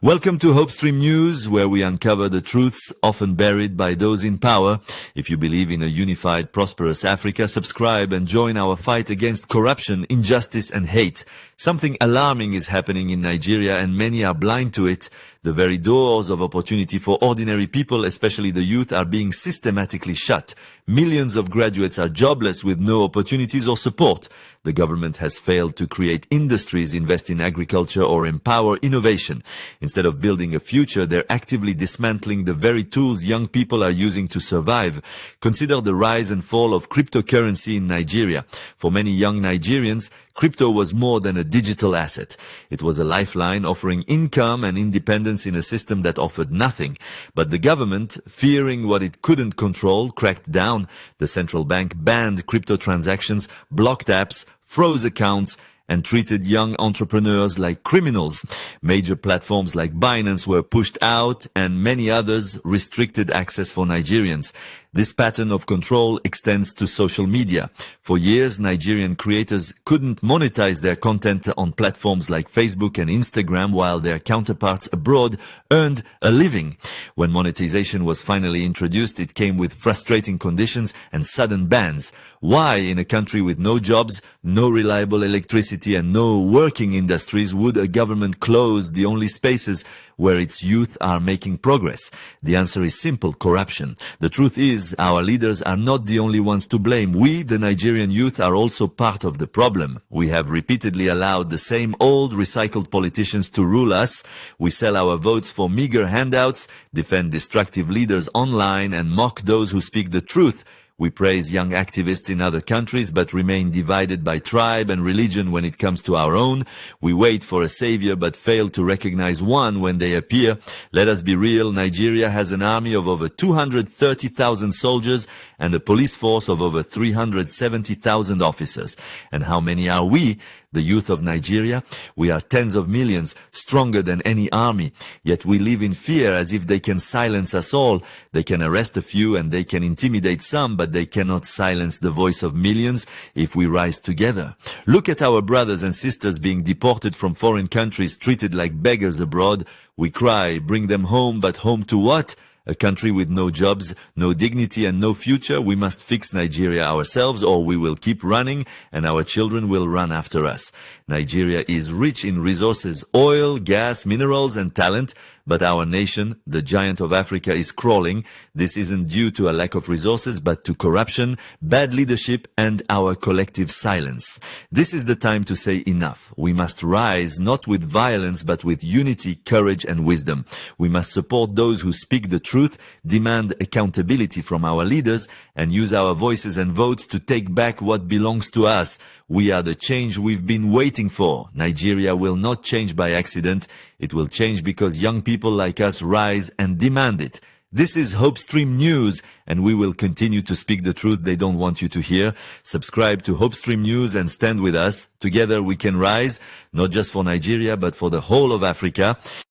Welcome to HopeStreamNews, where we uncover the truths often buried by those in power. If you believe in a unified, prosperous Africa, subscribe and join our fight against corruption, injustice and hate. Something alarming is happening in Nigeria and many are blind to it. The very doors of opportunity for ordinary people, especially the youth, are being systematically shut. Millions of graduates are jobless with no opportunities or support. The government has failed to create industries, invest in agriculture or empower innovation. Instead of building a future, they're actively dismantling the very tools young people are using to survive. Consider the rise and fall of cryptocurrency in Nigeria. For many young Nigerians, crypto was more than a digital asset. It was a lifeline offering income and independence in a system that offered nothing. But the government, fearing what it couldn't control, cracked down. The central bank banned crypto transactions, blocked apps, froze accounts, and treated young entrepreneurs like criminals. Major platforms like Binance were pushed out and many others restricted access for Nigerians. This pattern of control extends to social media. For years, Nigerian creators couldn't monetize their content on platforms like Facebook and Instagram, while their counterparts abroad earned a living. When monetization was finally introduced, it came with frustrating conditions and sudden bans. Why, in a country with no jobs, no reliable electricity, and no working industries, would a government close the only spaces where its youth are making progress? The answer is simple: corruption. The truth is, our leaders are not the only ones to blame. We, the Nigerian youth, are also part of the problem. We have repeatedly allowed the same old recycled politicians to rule us. We sell our votes for meager handouts, defend destructive leaders online, and mock those who speak the truth. We praise young activists in other countries, but remain divided by tribe and religion when it comes to our own. We wait for a savior, but fail to recognize one when they appear. Let us be real. Nigeria has an army of over 230,000 soldiers and a police force of over 370,000 officers. And how many are we? The youth of Nigeria? We are tens of millions, stronger than any army. Yet we live in fear, as if they can silence us all. They can arrest a few and they can intimidate some, but they cannot silence the voice of millions if we rise together. Look at our brothers and sisters being deported from foreign countries, treated like beggars abroad. We cry, bring them home, but home to what? A country with no jobs, no dignity and no future. We must fix Nigeria ourselves, or we will keep running and our children will run after us. Nigeria is rich in resources, oil, gas, minerals and talent, but our nation, the giant of Africa, is crawling. This isn't due to a lack of resources, but to corruption, bad leadership and our collective silence. This is the time to say enough. We must rise not with violence, but with unity, courage and wisdom. We must support those who speak the truth, demand accountability from our leaders, and use our voices and votes to take back what belongs to us. We are the change we've been waiting for. Nigeria will not change by accident. It will change because young people like us rise and demand it. This is HopeStreamNews, and we will continue to speak the truth they don't want you to hear. Subscribe to HopeStreamNews and stand with us. Together we can rise, not just for Nigeria, but for the whole of Africa.